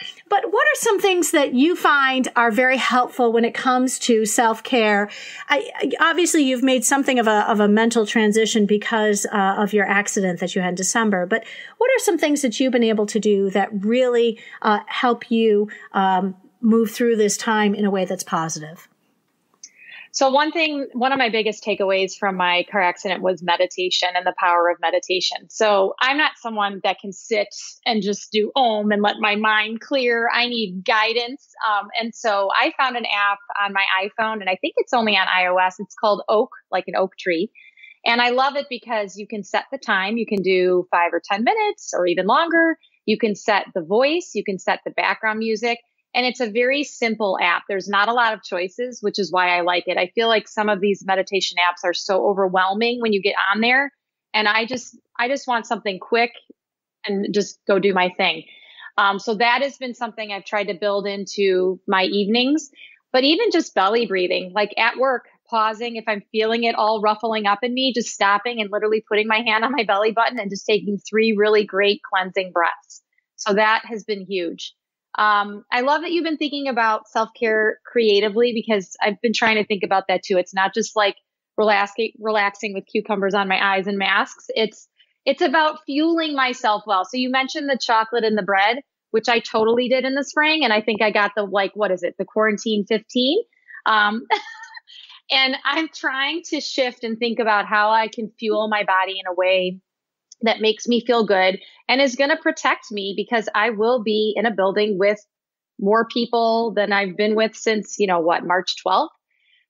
Speaker 1: what are some things that you find are very helpful when it comes to self-care? Obviously, you've made something of a mental transition because of your accident that you had in December. But what are some things that you've been able to do that really help you move through this time in a way that's positive?
Speaker 2: So one of my biggest takeaways from my car accident was meditation and the power of meditation. So I'm not someone that can sit and just do Om and let my mind clear. I need guidance. And so I found an app on my iPhone, and I think it's only on iOS. It's called Oak, like an oak tree. And I love it because you can set the time. You can do 5 or 10 minutes or even longer. You can set the voice. You can set the background music. And it's a very simple app. There's not a lot of choices, which is why I like it. I feel like some of these meditation apps are so overwhelming when you get on there. And I just want something quick and just go do my thing. So that has been something I've tried to build into my evenings, but even just belly breathing, like at work, pausing. If I'm feeling it all ruffling up in me, just stopping and literally putting my hand on my belly button and just taking 3 really great cleansing breaths. So that has been huge. I love that you've been thinking about self-care creatively, because I've been trying to think about that too. It's not just like relaxing with cucumbers on my eyes and masks. It's about fueling myself well. So you mentioned the chocolate and the bread, which I totally did in the spring. And I think I got the quarantine 15. And I'm trying to shift and think about how I can fuel my body in a way that makes me feel good and is going to protect me, because I will be in a building with more people than I've been with since, March 12th.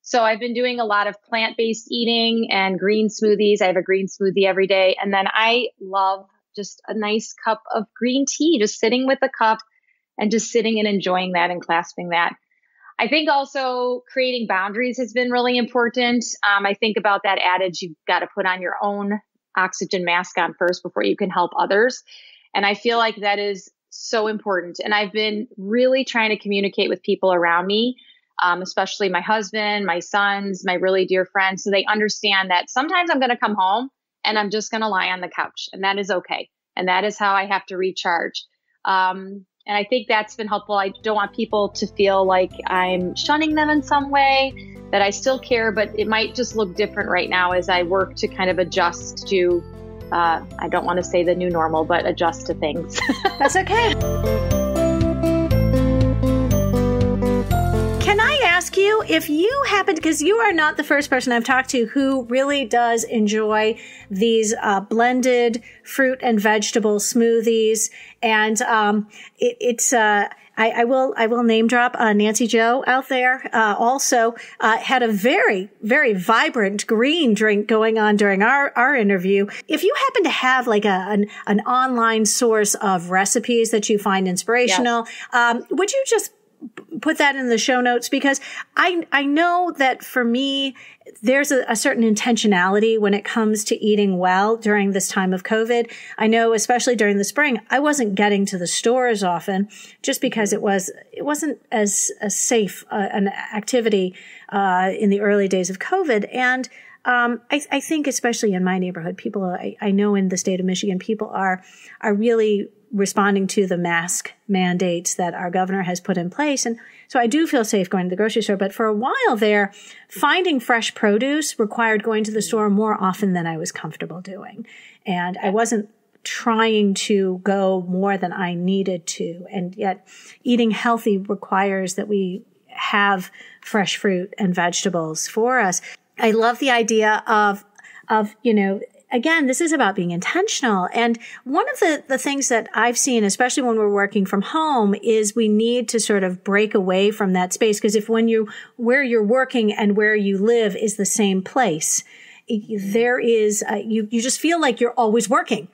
Speaker 2: So I've been doing a lot of plant-based eating and green smoothies. I have a green smoothie every day. And then I love just a nice cup of green tea, just sitting with a cup and just sitting and enjoying that and clasping that. I think also creating boundaries has been really important. I think about that adage, you've got to put on your own oxygen mask on first before you can help others. And I feel like that is so important. And I've been really trying to communicate with people around me, especially my husband, my sons, my really dear friends, so they understand that sometimes I'm going to come home and I'm just going to lie on the couch, and that is okay. And that is how I have to recharge. And I think that's been helpful. I don't want people to feel like I'm shunning them in some way, that I still care, but it might just look different right now as I work to kind of adjust to, I don't want to say the new normal, but adjust to things.
Speaker 1: That's okay. Can I ask you, if you happen, because you are not the first person I've talked to who really does enjoy these blended fruit and vegetable smoothies, and I will name drop Nancy Joe out there. Also had a very, very vibrant green drink going on during our interview. If you happen to have like an online source of recipes that you find inspirational, would you just put that in the show notes? Because I know that for me, there's a certain intentionality when it comes to eating well during this time of COVID. I know, especially during the spring, I wasn't getting to the stores often just because it wasn't as safe an activity in the early days of COVID. And I think especially in my neighborhood, people, I know in the state of Michigan, people are really responding to the mask mandates that our governor has put in place. And so I do feel safe going to the grocery store. But for a while there, finding fresh produce required going to the store more often than I was comfortable doing. And I wasn't trying to go more than I needed to. And yet eating healthy requires that we have fresh fruit and vegetables for us. I love the idea of, again, this is about being intentional. And one of the things that I've seen, especially when we're working from home, is we need to sort of break away from that space. Because where you're working and where you live is the same place, there is, you just feel like you're always working.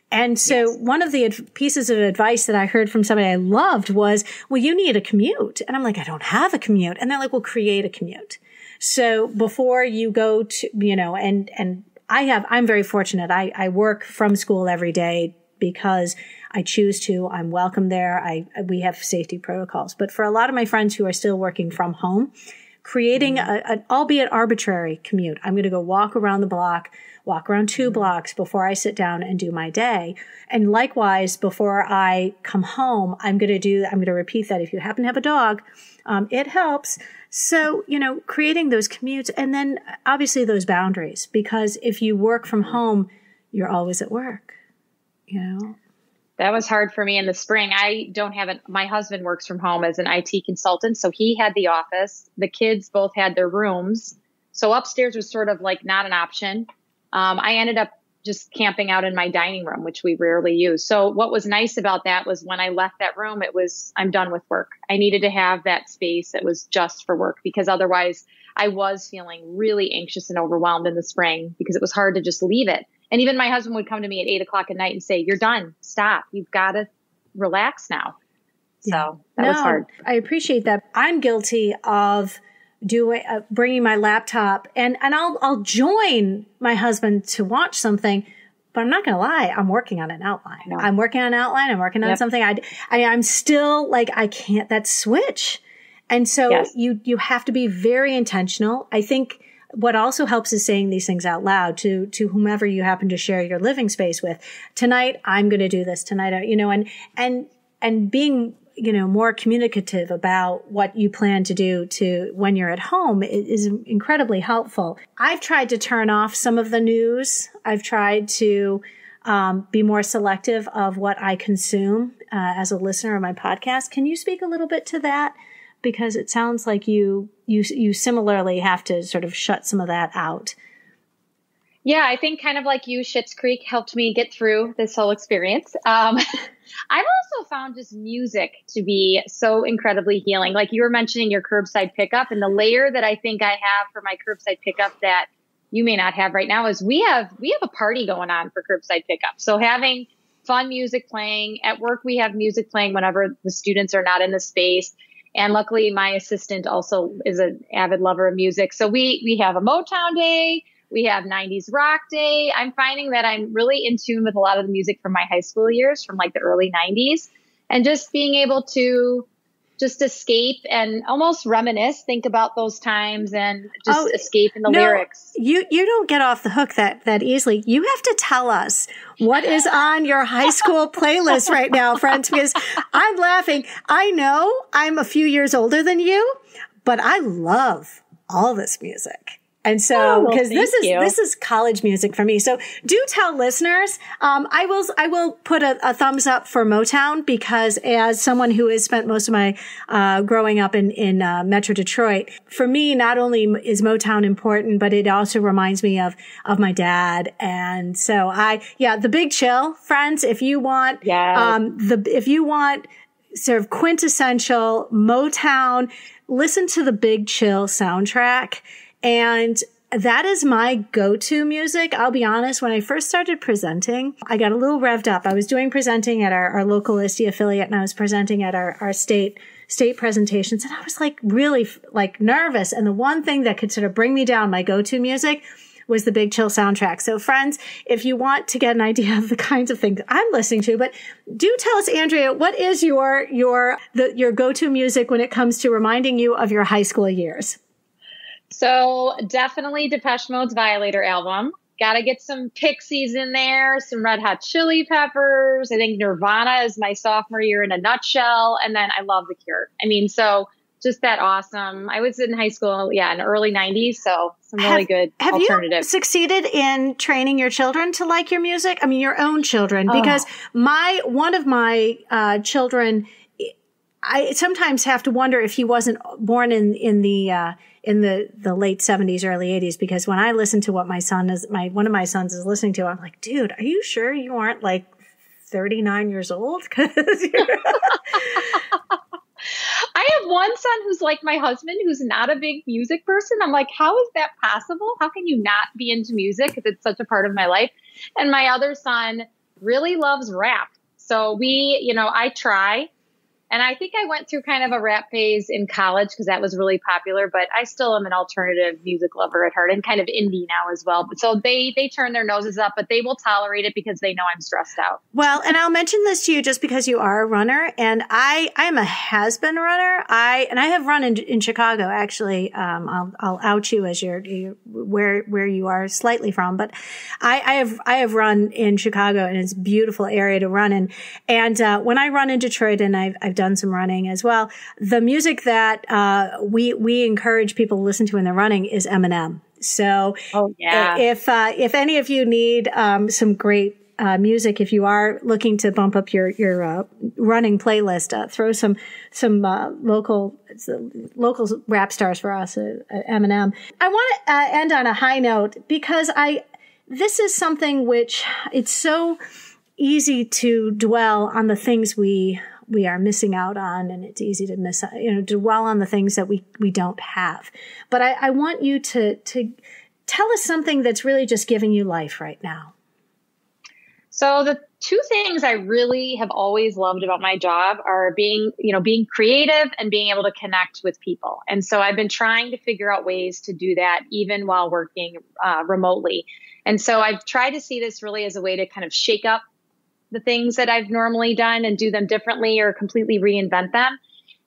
Speaker 1: And so one of the pieces of advice that I heard from somebody I loved was, well, you need a commute. And I'm like, I don't have a commute. And they're like, well, create a commute. So before you go to, and I'm very fortunate. I work from school every day because I choose to. I'm welcome there. We have safety protocols. But for a lot of my friends who are still working from home, creating an albeit arbitrary commute. I'm going to go walk around the block, walk around 2 blocks before I sit down and do my day. And likewise, before I come home, I'm going to repeat that. If you happen to have a dog, it helps. So, creating those commutes and then obviously those boundaries, because if you work from home, you're always at work,
Speaker 2: That was hard for me in the spring. My husband works from home as an IT consultant. So he had the office, the kids both had their rooms. So upstairs was sort of like not an option. I ended up just camping out in my dining room, which we rarely use. So what was nice about that was when I left that room, I'm done with work. I needed to have that space that was just for work, because otherwise I was feeling really anxious and overwhelmed in the spring because it was hard to just leave it. And even my husband would come to me at 8:00 at night and say, you're done. Stop. You've got to relax now. So that was hard.
Speaker 1: I appreciate that. I'm guilty of bringing my laptop and I'll join my husband to watch something, but I'm not going to lie. I'm working on an outline. No. I'm working on an outline. I'm working on something. I'm still like, I can't, that switch. And so you have to be very intentional. I think what also helps is saying these things out loud to whomever you happen to share your living space with. Tonight, I'm going to do this tonight, and being, more communicative about what you plan to do when you're at home is incredibly helpful. I've tried to turn off some of the news. I've tried to be more selective of what I consume as a listener of my podcast. Can you speak a little bit to that? Because it sounds like you similarly have to sort of shut some of that out.
Speaker 2: Yeah, I think kind of like you, Schitt's Creek helped me get through this whole experience. I've also found just music to be so incredibly healing. Like you were mentioning your curbside pickup, and the layer that I think I have for my curbside pickup that you may not have right now is we have a party going on for curbside pickup. So having fun music playing at work, we have music playing whenever the students are not in the space. And luckily my assistant also is an avid lover of music. So we have a Motown day. We have 90s rock day. I'm finding that I'm really in tune with a lot of the music from my high school years, from like the early 90s, and just being able to just escape and almost reminisce, think about those times and just escape in the lyrics.
Speaker 1: You don't get off the hook that easily. You have to tell us what is on your high school playlist right now, friends, because I'm laughing. I know I'm a few years older than you, but I love all this music. And so, because this is college music for me. So do tell listeners, I will put a thumbs up for Motown, because as someone who has spent most of my, growing up in Metro Detroit, for me, not only is Motown important, but it also reminds me of my dad. And so The Big Chill, friends, if you want, if you want sort of quintessential Motown, listen to the Big Chill soundtrack. And that is my go-to music. I'll be honest, when I first started presenting, I got a little revved up. I was doing presenting at our local ISTE affiliate, and I was presenting at our state presentations. And I was like really like nervous. And the one thing that could sort of bring me down, my go-to music, was the Big Chill soundtrack. So friends, if you want to get an idea of the kinds of things I'm listening to, but do tell us, Andrea, what is your go-to music when it comes to reminding you of your high school years?
Speaker 2: So definitely Depeche Mode's Violator album. Got to get some Pixies in there, some Red Hot Chili Peppers. I think Nirvana is my sophomore year in a nutshell. And then I love The Cure. I mean, so just that awesome. I was in high school, in the early 90s. So some really good alternatives. Have you
Speaker 1: succeeded in training your children to like your music? I mean, your own children, because one of my children, I sometimes have to wonder if he wasn't born in the late 70s, early 80s, because when I listen to what one of my sons is listening to, I'm like, dude, are you sure you aren't like 39 years old?
Speaker 2: I have one son who's like my husband, who's not a big music person. I'm like, how is that possible? How can you not be into music? Because it's such a part of my life. And my other son really loves rap. So I try. And I think I went through kind of a rap phase in college because that was really popular, but I still am an alternative music lover at heart and kind of indie now as well. But so they turn their noses up, but they will tolerate it because they know I'm stressed out.
Speaker 1: Well, and I'll mention this to you just because you are a runner, and I am a has-been runner. I have run in Chicago, actually. I'll out you as where you are slightly from, but I have run in Chicago, and it's a beautiful area to run in. And when I run in Detroit, and I've done some running as well, the music that we encourage people to listen to when they're running is Eminem. So if any of you need some great music, if you are looking to bump up your running playlist, throw some local rap stars for us, Eminem. I want to end on a high note, because this is something which it's so easy to dwell on the things we are missing out on, and it's easy to dwell on the things that we don't have. But I want you to tell us something that's really just giving you life right now.
Speaker 2: So the two things I really have always loved about my job are being creative and being able to connect with people. And so I've been trying to figure out ways to do that even while working remotely. And so I've tried to see this really as a way to kind of shake up the things that I've normally done and do them differently or completely reinvent them.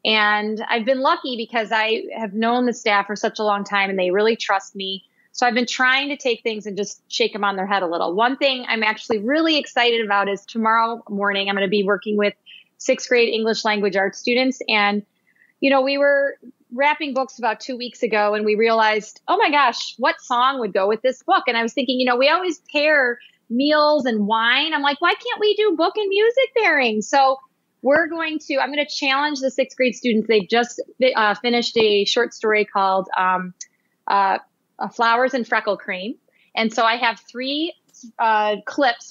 Speaker 2: And I've been lucky because I have known the staff for such a long time and they really trust me. So I've been trying to take things and just shake them on their head a little. One thing I'm actually really excited about is tomorrow morning, I'm going to be working with 6th grade English language arts students. And, we were wrapping books about 2 weeks ago and we realized, oh my gosh, what song would go with this book? And I was thinking, we always pair meals and wine. I'm like, why can't we do book and music pairing? So I'm going to challenge the 6th grade students. They've just finished a short story called Flowers and Freckle Cream. And so I have 3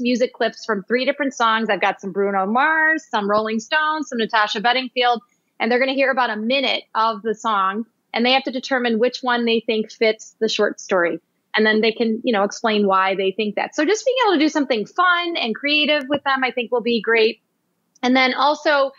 Speaker 2: music clips from 3 different songs. I've got some Bruno Mars, some Rolling Stones, some Natasha Bedingfield, and they're going to hear about a minute of the song. And they have to determine which one they think fits the short story. And then they can, explain why they think that. So just being able to do something fun and creative with them, I think will be great. And then also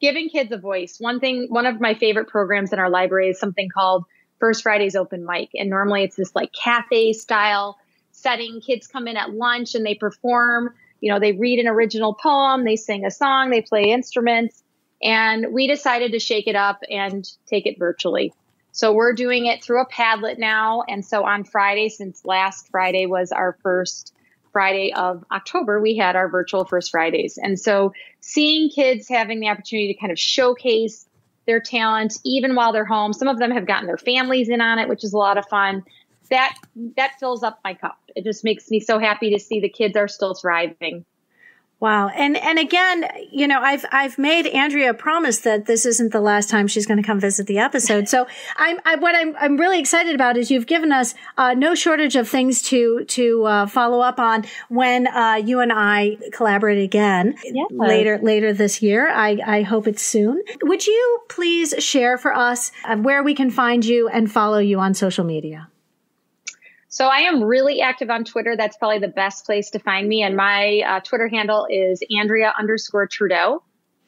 Speaker 2: giving kids a voice. One of my favorite programs in our library is something called First Friday's Open Mic. And normally it's this like cafe style setting. Kids come in at lunch and they perform, they read an original poem, they sing a song, they play instruments. And we decided to shake it up and take it virtually. So we're doing it through a Padlet now. And so on Friday, since last Friday was our first Friday of October, we had our virtual First Fridays. And so seeing kids having the opportunity to kind of showcase their talent, even while they're home, some of them have gotten their families in on it, which is a lot of fun. that fills up my cup. It just makes me so happy to see the kids are still thriving.
Speaker 1: Wow. And again, you know, I've made Andrea promise that this isn't the last time she's going to come visit the episode. So what I'm really excited about is you've given us no shortage of things to follow up on when you and I collaborate again later this year. I hope it's soon. Would you please share for us where we can find you and follow you on social media?
Speaker 2: So I am really active on Twitter. That's probably the best place to find me. And my Twitter handle is Andrea_Trudeau.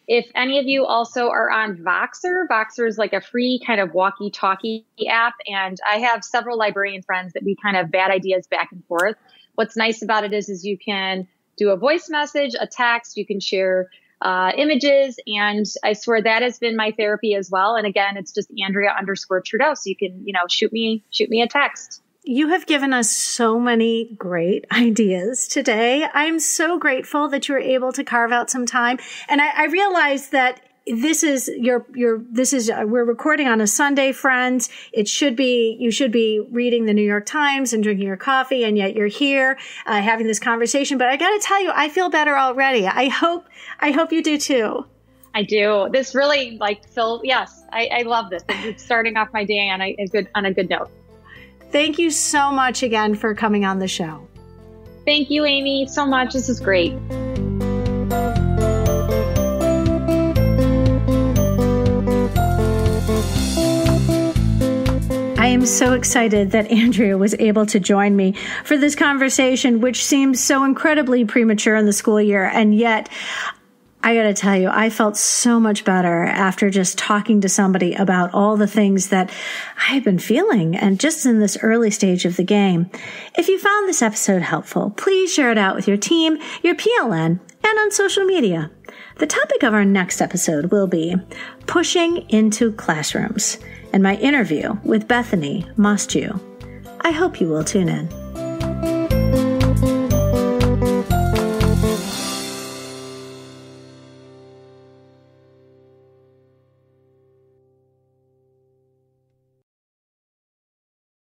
Speaker 2: If any of you also are on Voxer, Voxer is like a free kind of walkie-talkie app. And I have several librarian friends that we kind of bat ideas back and forth. What's nice about it is you can do a voice message, a text, you can share images. And I swear that has been my therapy as well. And again, it's just Andrea_Trudeau. So you can, shoot me a text.
Speaker 1: You have given us so many great ideas today. I'm so grateful that you were able to carve out some time. And I realize that we're recording on a Sunday, friends. You should be reading the New York Times and drinking your coffee, and yet you're here, having this conversation. But I got to tell you, I feel better already. I hope you do too.
Speaker 2: I do. This really yes, I love this. It's starting off my day on a good note.
Speaker 1: Thank you so much again for coming on the show.
Speaker 2: Thank you, Amy, so much. This is great.
Speaker 1: I am so excited that Andrea was able to join me for this conversation, which seems so incredibly premature in the school year, and yet I got to tell you, I felt so much better after just talking to somebody about all the things that I've been feeling and just in this early stage of the game. If you found this episode helpful, please share it out with your team, your PLN, and on social media. The topic of our next episode will be pushing into classrooms and my interview with Bethany Mostue. I hope you will tune in.